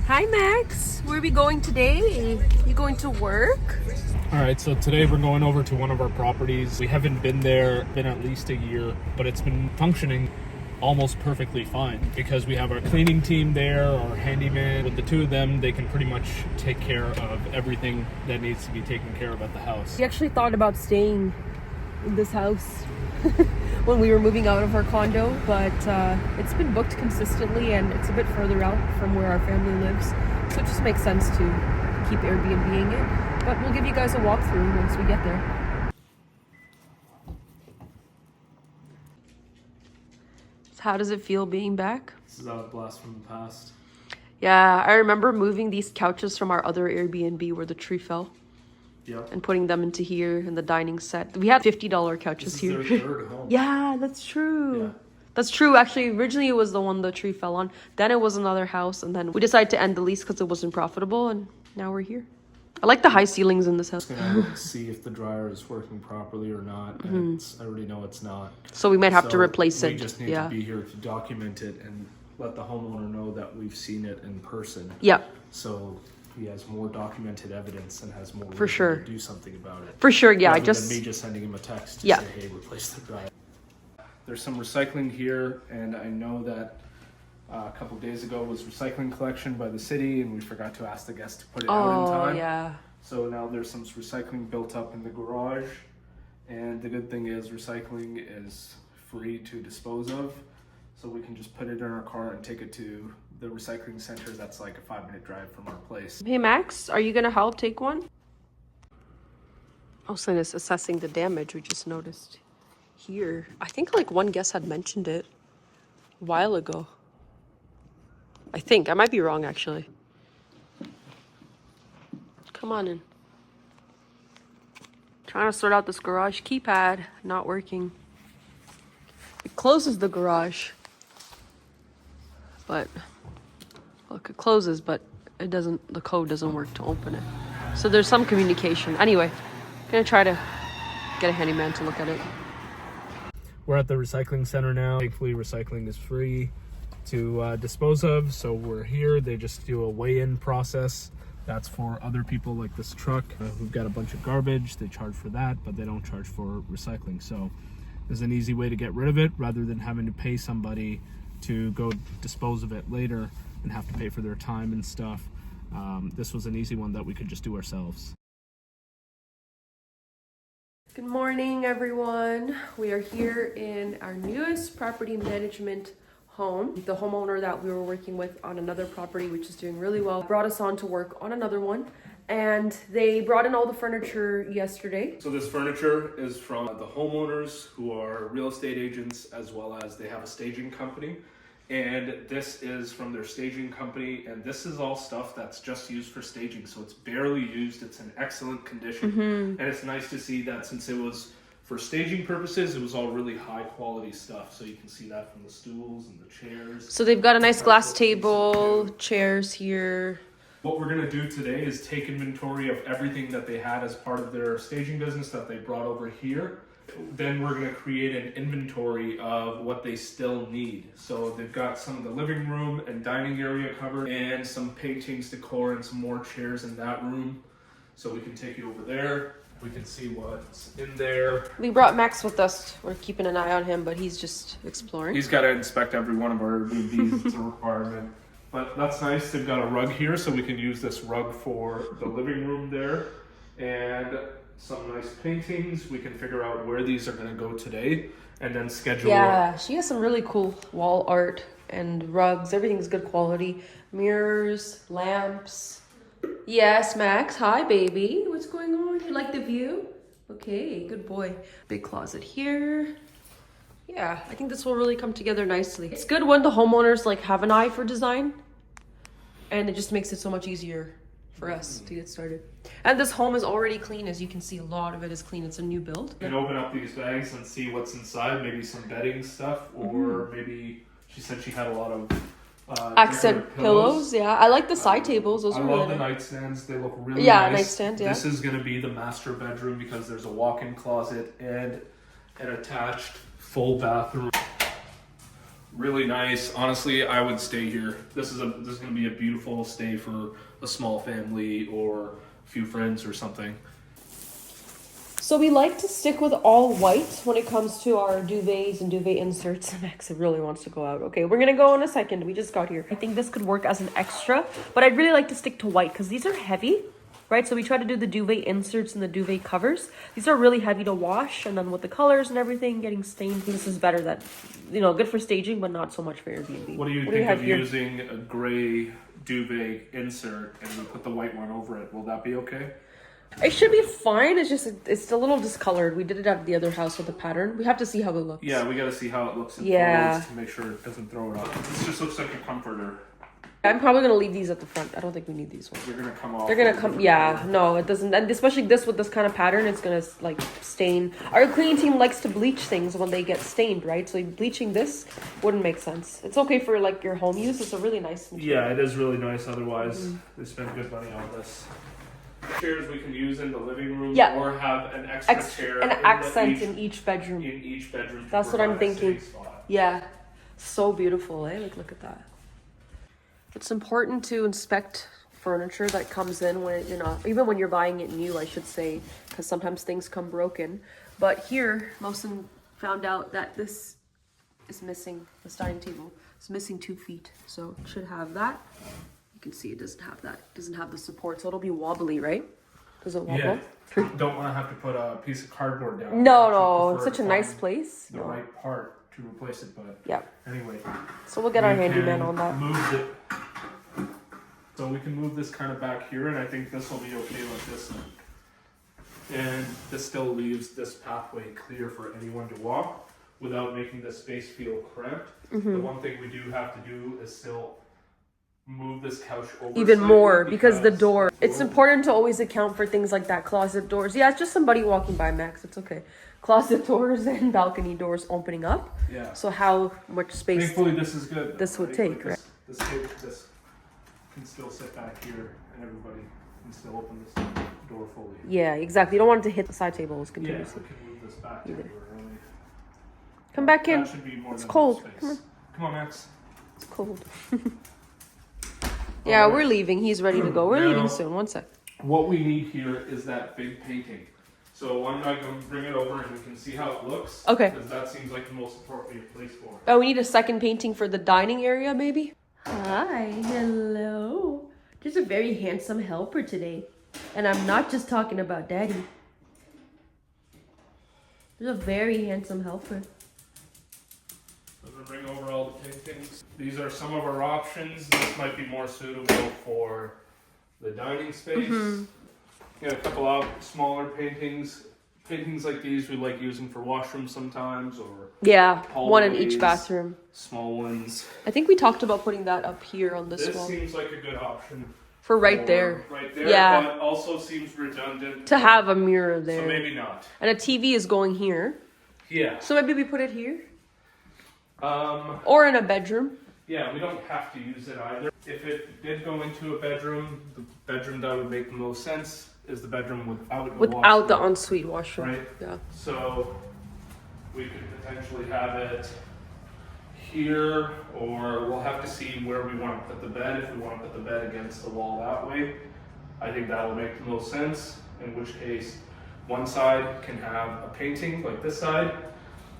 Hi Max, where are we going today? You going to work? All right, so today we're going over to one of our properties. We haven't been there, been at least a year, but it's been functioning almost perfectly fine because we have our cleaning team there, our handyman. With the two of them, they can pretty much take care of everything that needs to be taken care of at the house. We actually thought about staying in this house when we were moving out of our condo, but it's been booked consistently and it's a bit further out from where our family lives, so it just makes sense to keep Airbnb-ing it. But we'll give you guys a walkthrough once we get there. So how does it feel being back? This is a blast from the past. Yeah, I remember moving these couches from our other Airbnb where the tree fell. Yep. And putting them into here in the dining set. We had $50 couches This here. is their third home. Yeah, that's true. Yeah. That's true. Actually, originally it was the one the tree fell on. Then it was another house. And then we decided to end the lease because it wasn't profitable. And now we're here. I like the high ceilings in this house. Just gonna see if the dryer is working properly or not. And I already know it's not. So we might have to replace it. We just need to be here to document it and let the homeowner know that we've seen it in person. Yeah. So he has more documented evidence and has more For sure. to do something about it. For sure, yeah. Rather than me just sending him a text to say, hey, replace the dryer. There's some recycling here, and I know that a couple of days ago was recycling collection by the city, and we forgot to ask the guests to put it out in time. Yeah. So now there's some recycling built up in the garage, and the good thing is recycling is free to dispose of, so we can just put it in our car and take it to the recycling center. That's like a 5-minute drive from our place. Hey Max, are you gonna help take one? Also, it's assessing the damage we just noticed here. I think like one guest had mentioned it a while ago. I think I might be wrong actually. Come on in. Trying to sort out this garage keypad, not working. It closes the garage, but look, it closes, but it doesn't, the code doesn't work to open it. So there's some communication. Anyway, I'm gonna try to get a handyman to look at it. We're at the recycling center now. Thankfully, recycling is free to dispose of. So we're here. They just do a weigh-in process. That's for other people like this truck who've got a bunch of garbage. They charge for that, but they don't charge for recycling. So there's an easy way to get rid of it rather than having to pay somebody to go dispose of it later and have to pay for their time and stuff. This was an easy one that we could just do ourselves. Good morning, everyone. We are here in our newest property management home. The homeowner that we were working with on another property, which is doing really well, brought us on to work on another one. And they brought in all the furniture yesterday. So this furniture is from the homeowners who are real estate agents, as well as they have a staging company. And this is from their staging company, and this is all stuff that's just used for staging, so it's barely used. It's in excellent condition. And it's nice to see that since it was for staging purposes, it was all really high quality stuff. So you can see that from the stools and the chairs. So they've got a nice glass table, chairs here. What we're gonna do today is take inventory of everything that they had as part of their staging business that they brought over here. Then we're gonna create an inventory of what they still need. So they've got some of the living room and dining area covered, and some paintings, decor, and some more chairs in that room. So we can take you over there. We can see what's in there. We brought Max with us. We're keeping an eye on him, but he's just exploring. He's got to inspect every one of our Airbnbs. It's a requirement. But that's nice. They've got a rug here, so we can use this rug for the living room there. And some nice paintings. We can figure out where these are going to go today and then schedule. Yeah, she has some really cool wall art and rugs. Everything's good quality. Mirrors, lamps. Yes, Max. Hi, baby. What's going on? You like the view? Okay, good boy. Big closet here. Yeah, I think this will really come together nicely. It's good when the homeowners like have an eye for design, and it just makes it so much easier for us to get started. And this home is already clean. As you can see, a lot of it is clean. It's a new build. You can open up these bags and see what's inside. Maybe some bedding stuff, or maybe she said she had a lot of accent pillows. Yeah, I like the side tables. Those are really nice. I love the nightstands. They look really nice. Nightstand. Yeah. This is going to be the master bedroom because there's a walk-in closet and an attached full bathroom. Really nice. Honestly, I would stay here. This is going to be a beautiful stay for a small family or a few friends or something. So we like to stick with all white when it comes to our duvets and duvet inserts. Max really wants to go out. Okay, we're gonna go in a second. We just got here. I think this could work as an extra, but I'd really like to stick to white because these are heavy, right? So we try to do the duvet inserts and the duvet covers. These are really heavy to wash, and then with the colors and everything getting stained, this is better that, you know, good for staging, but not so much for Airbnb. What do you think of using a gray duvet insert and we put the white one over it? Will that be okay? It should be fine. It's just, it's a little discolored. We did it at the other house with the pattern. We have to see how it looks. Yeah, we got to see how it looks in photos to make sure it doesn't throw it off. This just looks like a comforter. I'm probably going to leave these at the front. I don't think we need these ones. They're going to come off. They're going to come, yeah. No, it doesn't. And especially this with this kind of pattern, it's going to, like, stain. Our cleaning team likes to bleach things when they get stained, right? So bleaching this wouldn't make sense. It's okay for, like, your home use. It's a really nice material. Yeah, it is really nice. Otherwise, they spend good money on this. Chairs we can use in the living room, or have an extra chair, an accent in each bedroom. In each bedroom. That's what I'm thinking. Yeah, so beautiful, eh? Like, look at that. It's important to inspect furniture that comes in when it, you know, even when you're buying it new, I should say, because sometimes things come broken. But here, Mosen found out that this is missing. This dining table is missing 2 feet, so it should have that. You can see it doesn't have that. It doesn't have the support, so it'll be wobbly, right? Does it wobble? Yeah. Don't want to have to put a piece of cardboard down. No, it's such a nice place. The right part to replace it, but yeah. Anyway. So we'll get our handyman on that. Move it. So we can move this kind of back here, and I think this will be okay like this. And this still leaves this pathway clear for anyone to walk without making the space feel cramped. The one thing we do have to do is still move this couch over even more because the door, it's important to always account for things like that. Closet doors, yeah, it's just somebody walking by, Max, it's okay. Closet doors and balcony doors opening up, yeah. So how much space thankfully this is good this would take, right? This can still sit back here and everybody can still open this door fully. Yeah, exactly. You don't want it to hit the side tables continuously. Yeah, we can move this back really. Come back in. That should be more it's than cold. Come on, Max. It's cold. Yeah, we're leaving. He's ready to go. We're leaving soon. 1 sec. What we need here is that big painting. So why don't I go bring it over and we can see how it looks? Okay. Because that seems like the most appropriate place for it. Oh, we need a second painting for the dining area, maybe? Hi, hello. There's a very handsome helper today. And I'm not just talking about Daddy. There's a very handsome helper. I'm going to bring over all the paintings. These are some of our options. This might be more suitable for the dining space. Got a couple of smaller paintings. Paintings like these we like using for washrooms sometimes, or one in each bathroom. Small ones. I think we talked about putting that up here on this wall. This seems like a good option. For right there. Right there, yeah. But also seems redundant. To have a mirror there. So maybe not. And a TV is going here. Yeah. So maybe we put it here? Or in a bedroom. Yeah, we don't have to use it either. If it did go into a bedroom, the bedroom that would make the most sense is the bedroom without the ensuite washroom. Right? Yeah. So we could potentially have it here, or we'll have to see where we want to put the bed. If we want to put the bed against the wall that way, I think that will make the most sense. In which case, one side can have a painting like this side,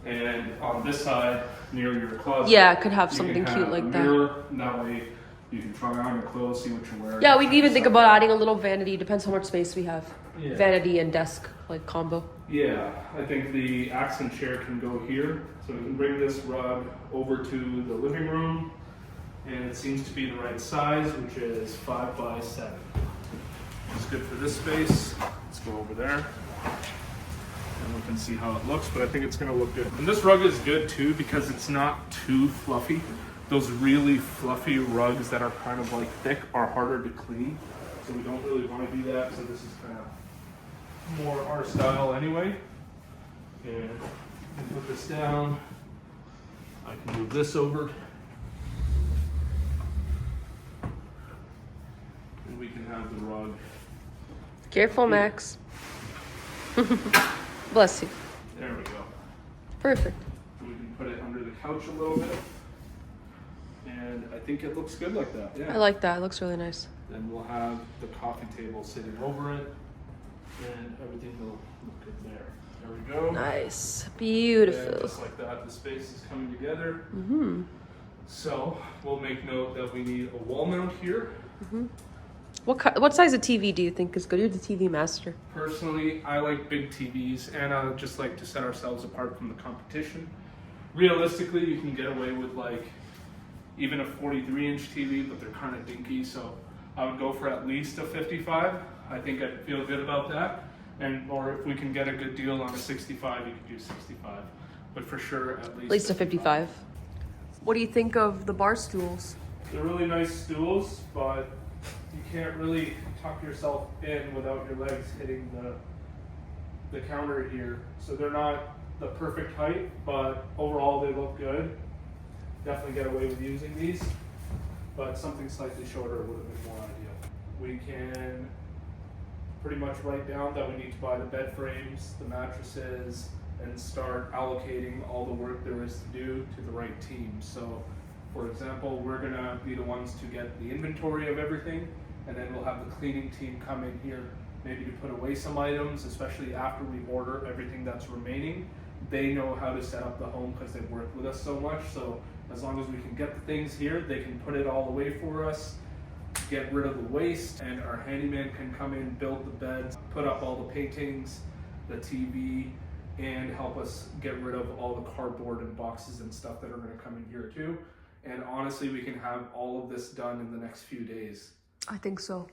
and on this side near your closet, it could have something cute like that. And that way you can try on your clothes, see what you're wearing. Yeah, we can even think about adding a little vanity. Depends how much space we have. Yeah. Vanity and desk, like combo. Yeah, I think the accent chair can go here. So we can bring this rug over to the living room. And it seems to be the right size, which is 5 by 7. It's good for this space. Let's go over there. And we can see how it looks, but I think it's gonna look good. And this rug is good too because it's not too fluffy. Those really fluffy rugs that are kind of like thick are harder to clean. So we don't really want to do that. So this is kind of more our style anyway. And put this down. I can move this over. And we can have the rug. Careful, Max. Bless you. There we go. Perfect. We can put it under the couch a little bit. And I think it looks good like that. Yeah. I like that. It looks really nice. Then we'll have the coffee table sitting over it, and everything will look good there. There we go. Nice. And Beautiful. just like that, the space is coming together. Mm-hmm. So we'll make note that we need a wall mount here. Mm-hmm. What size of TV do you think is good? You're the TV master. Personally, I like big TVs, and I just like to set ourselves apart from the competition. Realistically, you can get away with like even a 43-inch TV, but they're kind of dinky, so I would go for at least a 55. I think I'd feel good about that. Or if we can get a good deal on a 65, you could do 65. But for sure, at Least a 55. What do you think of the bar stools? They're really nice stools, but you can't really tuck yourself in without your legs hitting the counter here. So they're not the perfect height, but overall they look good. Definitely get away with using these, but something slightly shorter would have been more ideal. We can pretty much write down that we need to buy the bed frames, the mattresses, and start allocating all the work there is to do to the right team. So for example, we're gonna be the ones to get the inventory of everything, and then we'll have the cleaning team come in here maybe to put away some items, especially after we order everything that's remaining. They know how to set up the home because they've worked with us so much. So as long as we can get the things here, they can put it all away for us, get rid of the waste, and our handyman can come in, build the beds, put up all the paintings, the TV, and help us get rid of all the cardboard and boxes and stuff that are going to come in here too. And honestly, we can have all of this done in the next few days. I think so.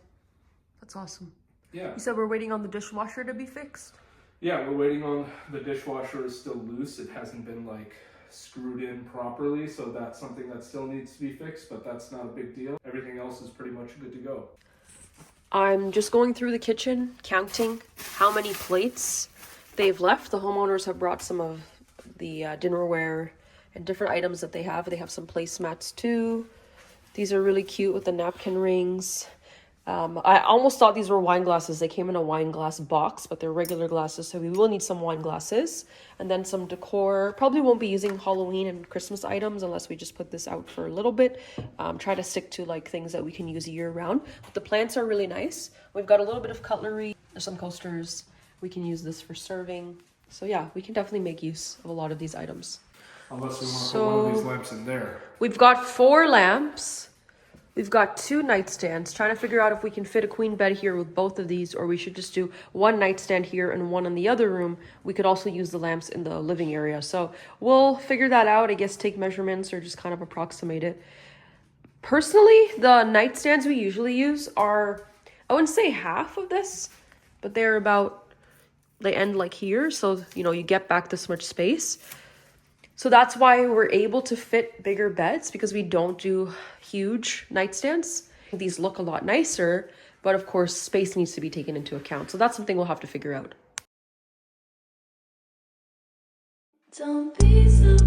That's awesome. Yeah. You said we're waiting on the dishwasher to be fixed? Yeah, we're waiting on the dishwasher is still loose. It hasn't been like screwed in properly, so that's something that still needs to be fixed, but that's not a big deal. Everything else is pretty much good to go. I'm just going through the kitchen, counting how many plates they've left. The homeowners have brought some of the dinnerware and different items that they have. They have some placemats too. These are really cute with the napkin rings. I almost thought these were wine glasses. They came in a wine glass box, but they're regular glasses, so we will need some wine glasses. And then some decor. Probably won't be using Halloween and Christmas items unless we just put this out for a little bit. Try to stick to like things that we can use year round. But the plants are really nice. We've got a little bit of cutlery. There's some coasters. We can use this for serving. So yeah, we can definitely make use of a lot of these items. Unless we want to put one of these lamps in there. We've got 4 lamps. We've got 2 nightstands. Trying to figure out if we can fit a queen bed here with both of these, or we should just do 1 nightstand here and 1 in the other room. We could also use the lamps in the living area. So we'll figure that out. I guess take measurements or just kind of approximate it. Personally, the nightstands we usually use are, I wouldn't say half of this, but they're about, they end like here. So, you know, you get back this much space. So that's why we're able to fit bigger beds, because we don't do huge nightstands. These look a lot nicer, but of course space needs to be taken into account. So that's something we'll have to figure out. Don't be so